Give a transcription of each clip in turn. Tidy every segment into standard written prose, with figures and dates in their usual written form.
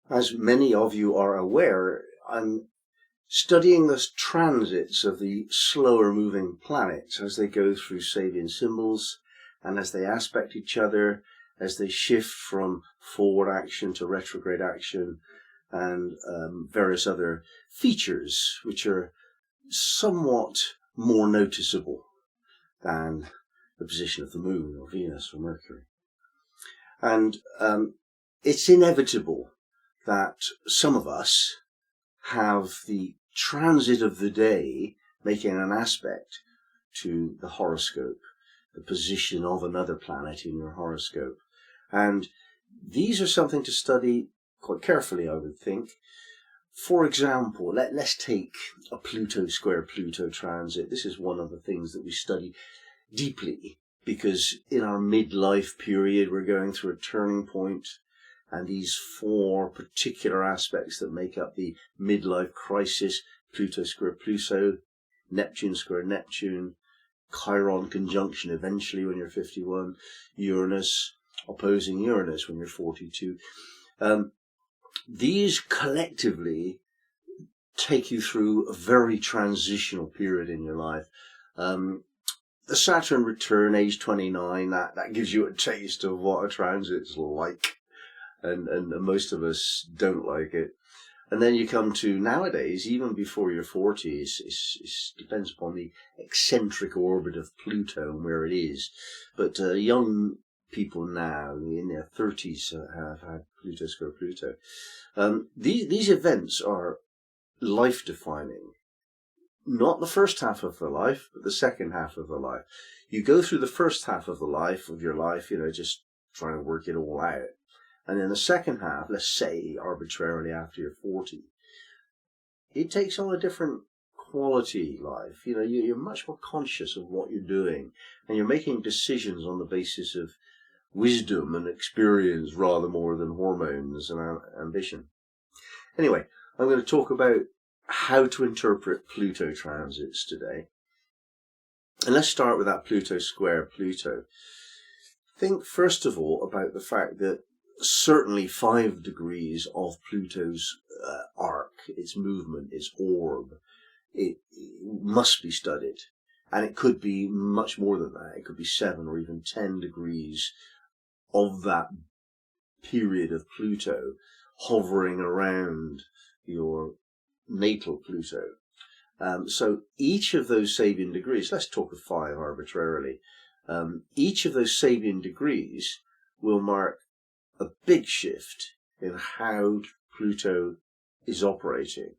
As many of you are aware, I'm studying the transits of the slower moving planets as they go through Sabian symbols and as they aspect each other, as they shift from forward action to retrograde action, and various other features which are somewhat more noticeable than the position of the Moon or Venus or Mercury. And it's inevitable that some of us have the transit of the day making an aspect to the horoscope, the position of another planet in your horoscope. And these are something to study quite carefully, I would think. For example, let's take a Pluto square Pluto transit. This is one of the things that we study deeply because in our midlife period, we're going through a turning point. And these four particular aspects that make up the midlife crisis: Pluto square Pluto, Neptune square Neptune, Chiron conjunction eventually when you're 51, Uranus opposing Uranus when you're 42. These collectively take you through a very transitional period in your life. The Saturn return, age 29, that gives you a taste of what a transit's like. And most of us don't like it. And then you come to nowadays, even before your 40s, it depends upon the eccentric orbit of Pluto and where it is. But young people now in their 30s have had Pluto square Pluto. These events are life-defining. Not the first half of the life, but the second half of the life. You go through the first half of your life, just trying to work it all out. And then the second half, let's say arbitrarily after you're 40, it takes on a different quality life. You're much more conscious of what you're doing, and you're making decisions on the basis of wisdom and experience rather more than hormones and ambition. Anyway, I'm going to talk about how to interpret Pluto transits today. And let's start with that Pluto square Pluto. Think first of all about the fact that certainly 5 degrees of Pluto's arc, its movement, its orb, it must be studied. And it could be much more than that. It could be 7 or even 10 degrees of that period of Pluto hovering around your natal Pluto. So each of those Sabian degrees, let's talk of 5 arbitrarily, each of those Sabian degrees will mark a big shift in how Pluto is operating.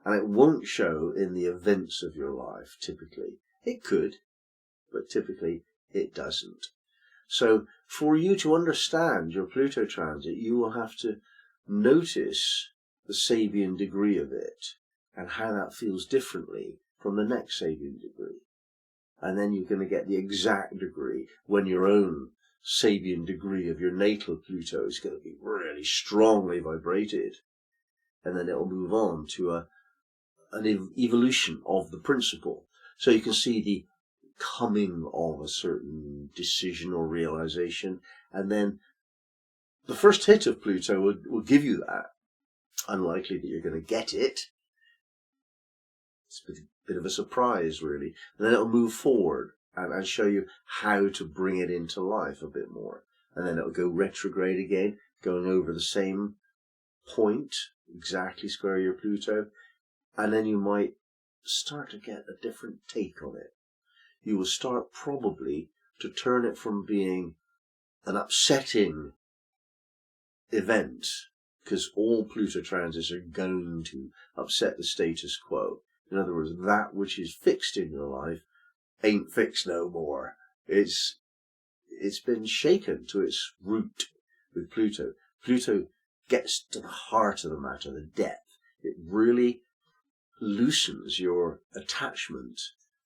And it won't show in the events of your life, typically. It could, but typically it doesn't. So for you to understand your Pluto transit, you will have to notice the Sabian degree of it and how that feels differently from the next Sabian degree. And then you're going to get the exact degree when your own Sabian degree of your natal Pluto is going to be really strongly vibrated. And then it'll move on to an evolution of the principle. So you can see the coming of a certain decision or realization. And then the first hit of Pluto will give you that. Unlikely that you're going to get it. It's a bit of a surprise, really. And then it'll move forward and show you how to bring it into life a bit more. And then it'll go retrograde again, going over the same point, exactly square your Pluto. And then you might start to get a different take on it. You will start probably to turn it from being an upsetting event, because all Pluto transits are going to upset the status quo. In other words, that which is fixed in your life ain't fixed no more. It's been shaken to its root with Pluto. Pluto gets to the heart of the matter, the depth. It really loosens your attachment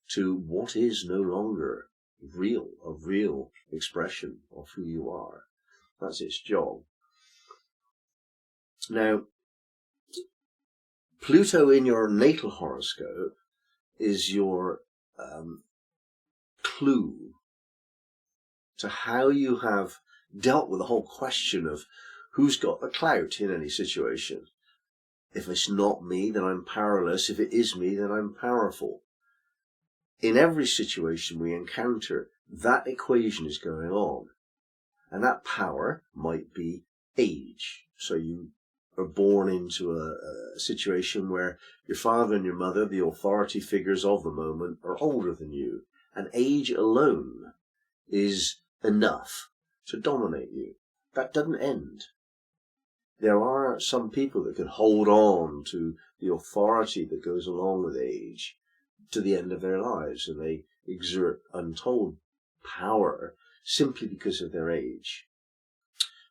to what is no longer real, a real expression of who you are. That's its job. Now, Pluto in your natal horoscope is your clue to how you have dealt with the whole question of Who's got the clout in any situation? If it's not me, then I'm powerless. If it is me, then I'm powerful. In every situation we encounter, that equation is going on. And that power might be age. So you are born into a situation where your father and your mother, the authority figures of the moment, are older than you. And age alone is enough to dominate you. That doesn't end. There are some people that can hold on to the authority that goes along with age to the end of their lives, and they exert untold power simply because of their age.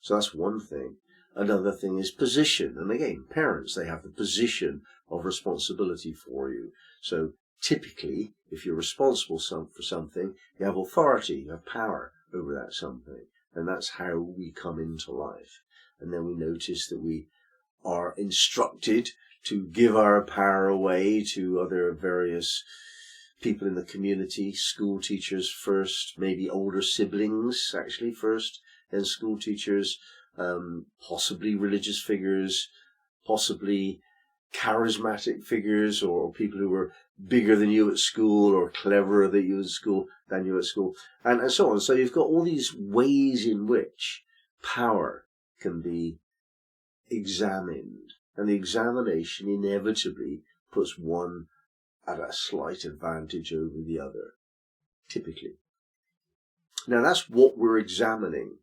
So that's one thing. Another thing is position. And again, parents, they have the position of responsibility for you. So typically, if you're responsible for something, you have authority, you have power over that something. And that's how we come into life. And then we notice that we are instructed to give our power away to other various people in the community, school teachers first, maybe older siblings actually first, then school teachers, possibly religious figures, possibly charismatic figures, or people who were bigger than you at school or cleverer than you at school, and so on. So you've got all these ways in which power can be examined, and the examination inevitably puts one at a slight advantage over the other, typically. Now that's what we're examining.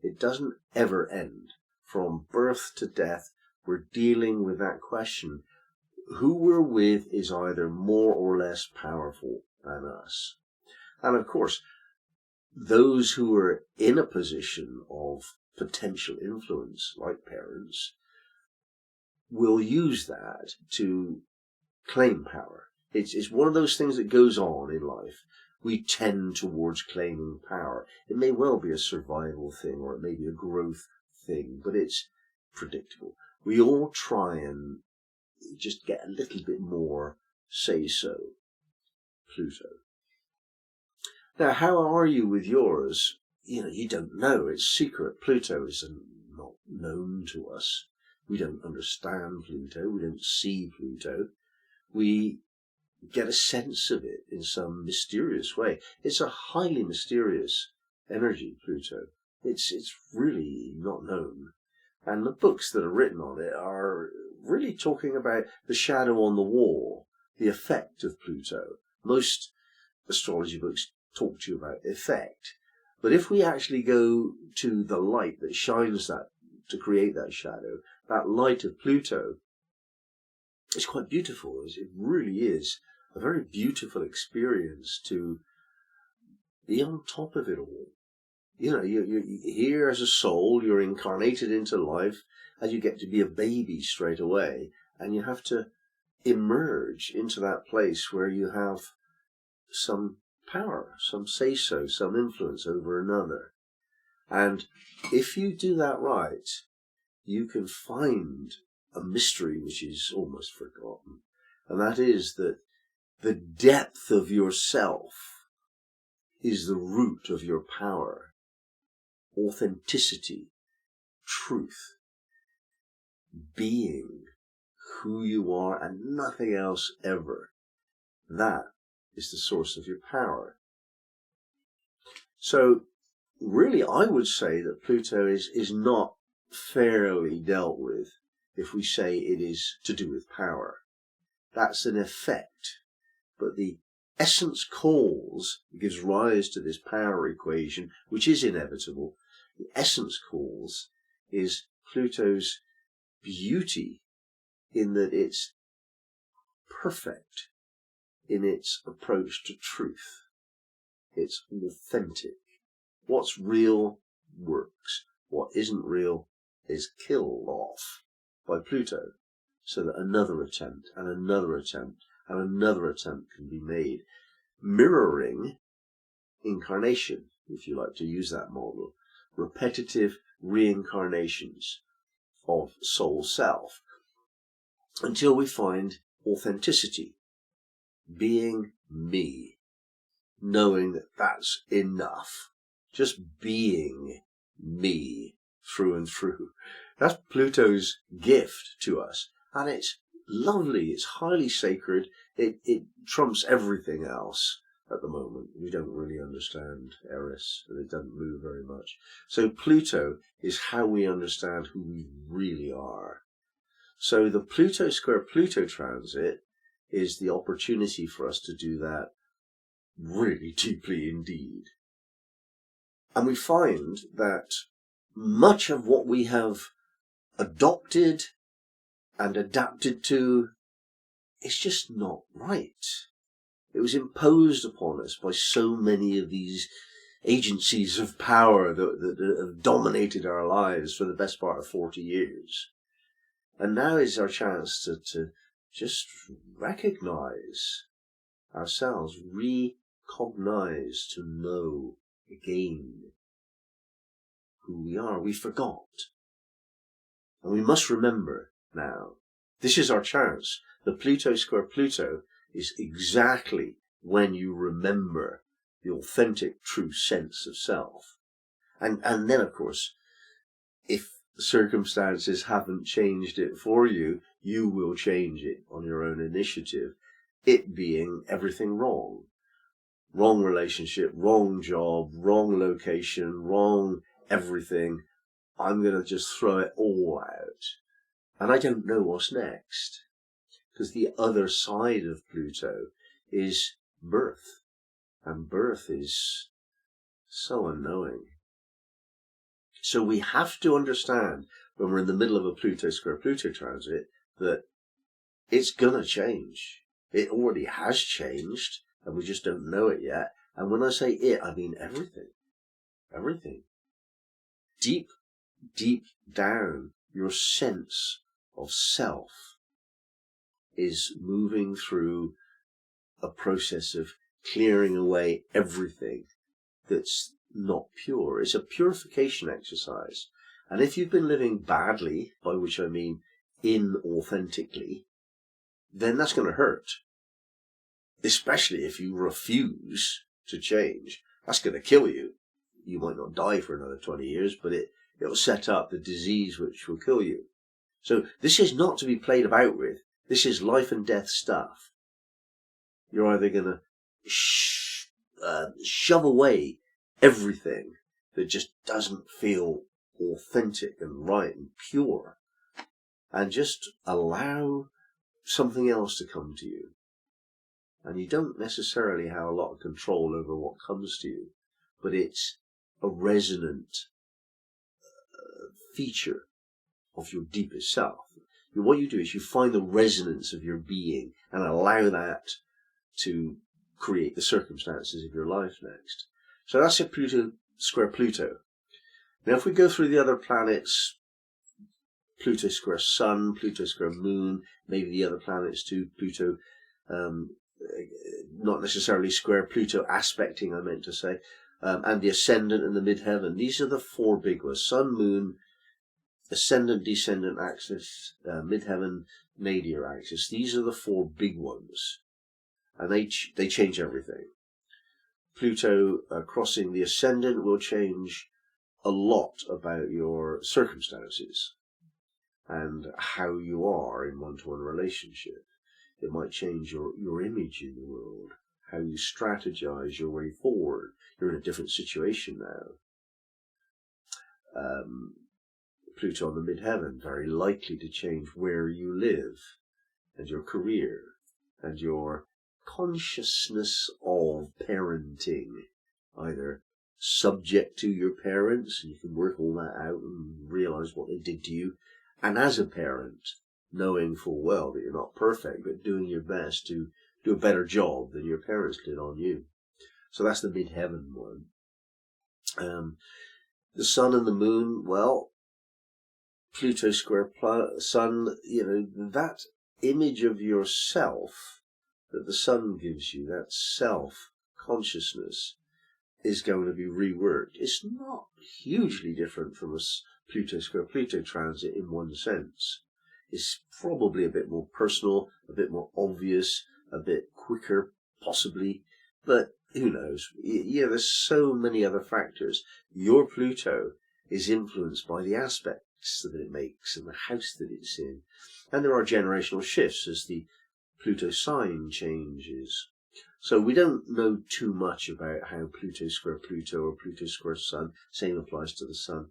It doesn't ever end. From birth to death, we're dealing with that question. Who we're with is either more or less powerful than us. And of course, those who are in a position of potential influence, like parents, will use that to claim power. It's one of those things that goes on in life. We tend towards claiming power. It may well be a survival thing, or it may be a growth thing, but it's predictable. We all try and just get a little bit more say-so. Pluto. Now, how are you with yours? You don't know. It's secret. Pluto is not known to us. We don't understand Pluto. We don't see Pluto. We get a sense of it in some mysterious way. It's a highly mysterious energy, Pluto. It's really not known. And the books that are written on it are really talking about the shadow on the wall, the effect of Pluto. Most astrology books talk to you about effect. But if we actually go to the light that shines that to create that shadow, that light of Pluto, it's quite beautiful. It really is a very beautiful experience to be on top of it all. You're here as a soul, you're incarnated into life, and you get to be a baby straight away, and you have to emerge into that place where you have some power, some say-so, some influence over another. And if you do that right, you can find a mystery which is almost forgotten. And that is that the depth of yourself is the root of your power. Authenticity, truth, being who you are and nothing else ever. That is the source of your power. So really, I would say that Pluto is not fairly dealt with if we say it is to do with power. That's an effect. But the essence cause gives rise to this power equation, which is inevitable. The essence cause is Pluto's beauty in that it's perfect in its approach to truth. It's authentic. What's real works. What isn't real is killed off by Pluto, so that another attempt and another attempt and another attempt can be made, mirroring incarnation, if you like to use that model, repetitive reincarnations of soul self, until we find authenticity, being me, knowing that that's enough. Just being me through and through. That's Pluto's gift to us. And it's lovely. It's highly sacred. It trumps everything else at the moment. We don't really understand Eris, and it doesn't move very much. So Pluto is how we understand who we really are. So the Pluto square Pluto transit is the opportunity for us to do that really deeply indeed. And we find that much of what we have adopted and adapted to is just not right. It was imposed upon us by so many of these agencies of power that have dominated our lives for the best part of 40 years. And now is our chance to just recognize ourselves, recognize, to know again who we are. We forgot. And we must remember now. This is our chance. The Pluto square Pluto is exactly when you remember the authentic, true sense of self. And then, of course, if the circumstances haven't changed it for you, you will change it on your own initiative. It being everything wrong. Wrong relationship, wrong job, wrong location, wrong everything. I'm going to just throw it all out. And I don't know what's next. Because the other side of Pluto is birth. And birth is so unknowing. So we have to understand when we're in the middle of a Pluto square Pluto transit that it's going to change. It already has changed, and we just don't know it yet. And when I say it, I mean everything. Everything. Deep, deep down, your sense of self is moving through a process of clearing away everything that's not pure. It's a purification exercise. And if you've been living badly, by which I mean inauthentically, then that's going to hurt. Especially if you refuse to change. That's going to kill you. You might not die for another 20 years, but it'll set up the disease which will kill you. So this is not to be played about with. This is life and death stuff. You're either going to shove away everything that just doesn't feel authentic and right and pure, and just allow something else to come to you. And you don't necessarily have a lot of control over what comes to you, but it's a resonant feature of your deepest self. What you do is you find the resonance of your being and allow that to create the circumstances of your life next. So that's a Pluto square Pluto. Now if we go through the other planets, Pluto square Sun, Pluto square Moon, maybe the other planets too, Pluto, not necessarily square, Pluto aspecting I meant to say, and the Ascendant and the Midheaven. These are the four big ones: Sun, Moon, Ascendant, Descendant axis, Midheaven, Nadir axis. These are the four big ones, and they change everything. Pluto crossing the Ascendant will change a lot about your circumstances and how you are in one-to-one relationship. It might change your image in the world, how you strategize your way forward. You're in a different situation now. Pluto on the Midheaven, very likely to change where you live and your career and your consciousness of parenting, either subject to your parents, and you can work all that out and realize what they did to you, and as a parent, knowing full well that you're not perfect, but doing your best to do a better job than your parents did on you. So that's the Midheaven one. The Sun and the Moon, well, Pluto square Sun, that image of yourself that the Sun gives you, that self-consciousness, is going to be reworked. It's not hugely different from a Pluto square Pluto transit in one sense. It's probably a bit more personal, a bit more obvious, a bit quicker, possibly, but who knows? Yeah, there's so many other factors. Your Pluto is influenced by the aspects that it makes and the house that it's in. And there are generational shifts as the Pluto sign changes. So we don't know too much about how Pluto square Pluto or Pluto square Sun, same applies to the Sun.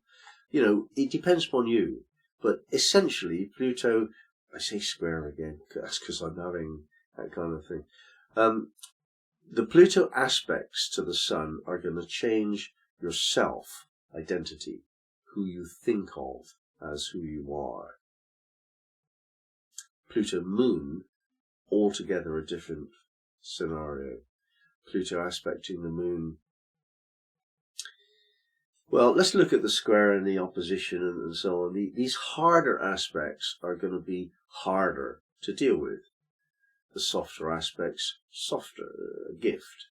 It depends upon you. But essentially, Pluto, I say square again, that's because I'm having that kind of thing. The Pluto aspects to the Sun are going to change your self-identity, who you think of as who you are. Pluto Moon, altogether a different scenario. Pluto aspecting the Moon. Well, let's look at the square and the opposition and so on. These harder aspects are going to be harder to deal with. The softer aspects, softer, a gift.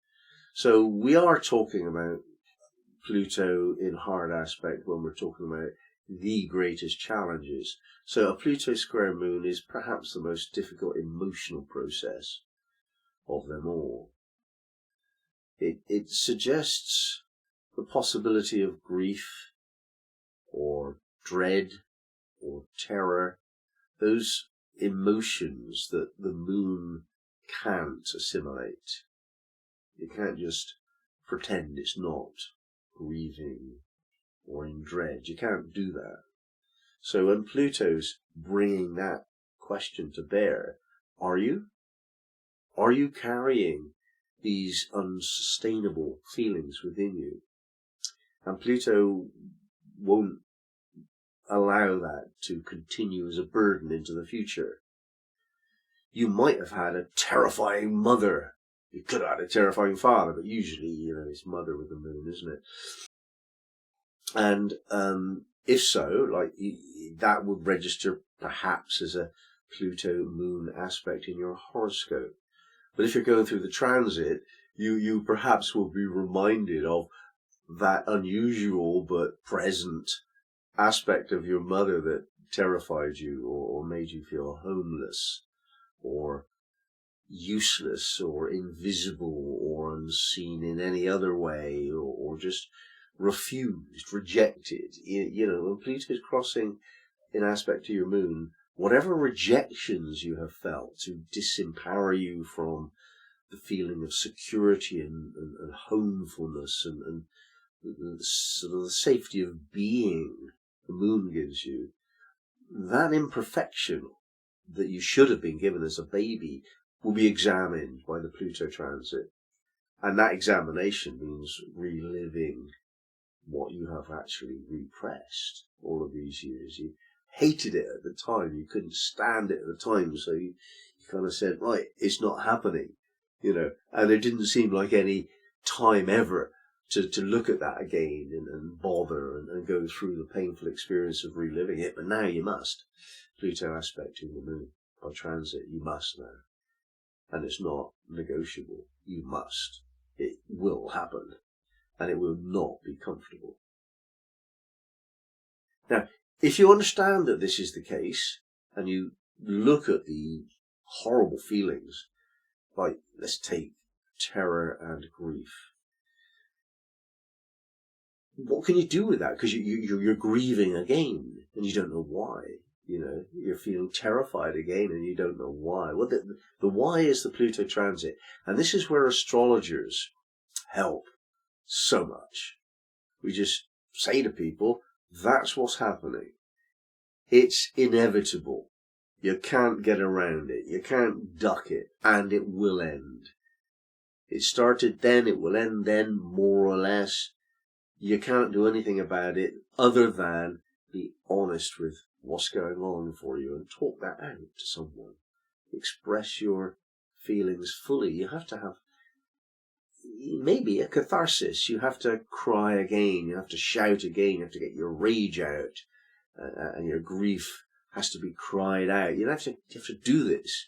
So we are talking about Pluto in hard aspect when we're talking about the greatest challenges. So a Pluto square Moon is perhaps the most difficult emotional process of them all. It suggests the possibility of grief or dread or terror, those emotions that the Moon can't assimilate. You can't just pretend it's not grieving or in dread. You can't do that. So when Pluto's bringing that question to bear, are you? Are you carrying these unsustainable feelings within you? And Pluto won't allow that to continue as a burden into the future. You might have had a terrifying mother. You could have had a terrifying father, but usually, it's mother with the Moon, isn't it? And if so, that would register perhaps as a Pluto Moon aspect in your horoscope. But if you're going through the transit, you perhaps will be reminded of that unusual but present aspect of your mother that terrified you or made you feel homeless or useless or invisible or unseen in any other way or just refused, rejected. When Pluto's crossing in aspect to your Moon, whatever rejections you have felt to disempower you from the feeling of security and homefulness and sort of the safety of being the Moon gives you, that imperfection that you should have been given as a baby will be examined by the Pluto transit. And that examination means reliving what you have actually repressed all of these years. You hated it at the time. You couldn't stand it at the time. So you kind of said, right, it's not happening, and there didn't seem like any time ever to look at that again and bother and go through the painful experience of reliving it. But now you must. Pluto aspecting the Moon by transit, you must now. And it's not negotiable. You must. It will happen. And it will not be comfortable. Now, if you understand that this is the case, and you look at the horrible feelings, like, let's take terror and grief. What can you do with that? Because you're grieving again, and you don't know why. You're feeling terrified again, and you don't know why. Well, the why is the Pluto transit. And this is where astrologers help so much. We just say to people, that's what's happening. It's inevitable. You can't get around it. You can't duck it. And it will end. It started then, it will end then, more or less. You can't do anything about it other than be honest with what's going on for you and talk that out to someone. Express your feelings fully. You have to have maybe a catharsis. You have to cry again. You have to shout again. You have to get your rage out. And your grief has to be cried out. You have to do this.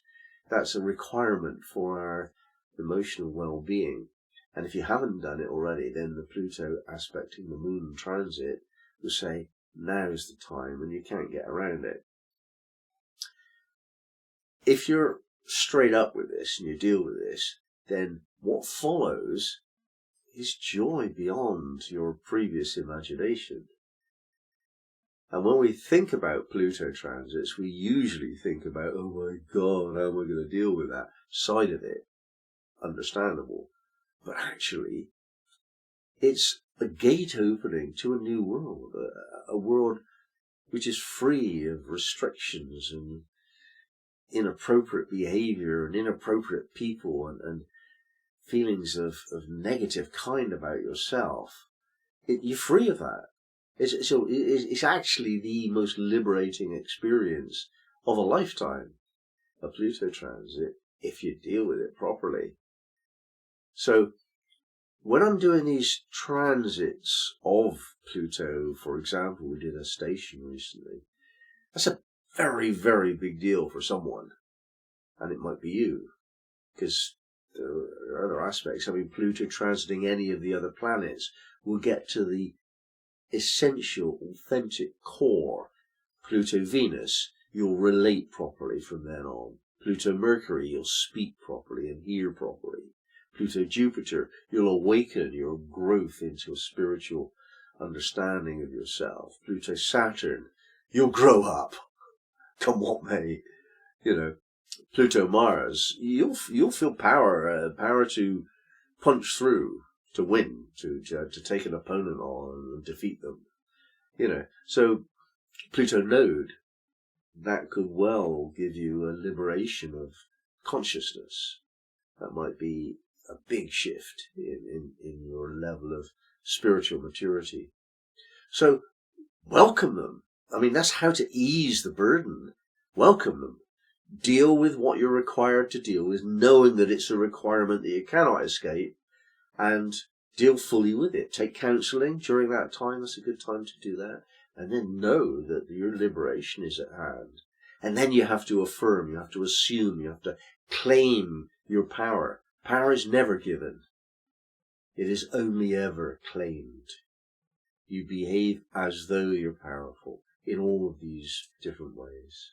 That's a requirement for our emotional well-being. And if you haven't done it already, then the Pluto aspecting the Moon transit will say, now's the time, and you can't get around it. If you're straight up with this and you deal with this, then what follows is joy beyond your previous imagination. And when we think about Pluto transits, we usually think about, oh my God, how am I going to deal with that side of it? Understandable. But actually, it's a gate opening to a new world, a world which is free of restrictions and inappropriate behavior and inappropriate people and feelings of negative kind about yourself. You're free of that. It's actually the most liberating experience of a lifetime, a Pluto transit, if you deal with it properly. So when I'm doing these transits of Pluto, for example, we did a station recently, that's a very, very big deal for someone. And it might be you, because there are other aspects. I mean, Pluto transiting any of the other planets will get to the essential, authentic core. Pluto Venus, you'll relate properly from then on. Pluto Mercury, you'll speak properly and hear properly. Pluto Jupiter, you'll awaken your growth into a spiritual understanding of yourself. Pluto Saturn, you'll grow up, come what may. Pluto Mars, you'll feel power to punch through, to win, to take an opponent on and defeat them. So Pluto Node, that could well give you a liberation of consciousness. That might be a big shift in your level of spiritual maturity. So welcome them. I mean, that's how to ease the burden. Welcome them. Deal with what you're required to deal with, knowing that it's a requirement that you cannot escape, and deal fully with it. Take counselling during that time. That's a good time to do that. And then know that your liberation is at hand. And then you have to affirm, you have to assume, you have to claim your power. Power is never given. It is only ever claimed. You behave as though you're powerful in all of these different ways.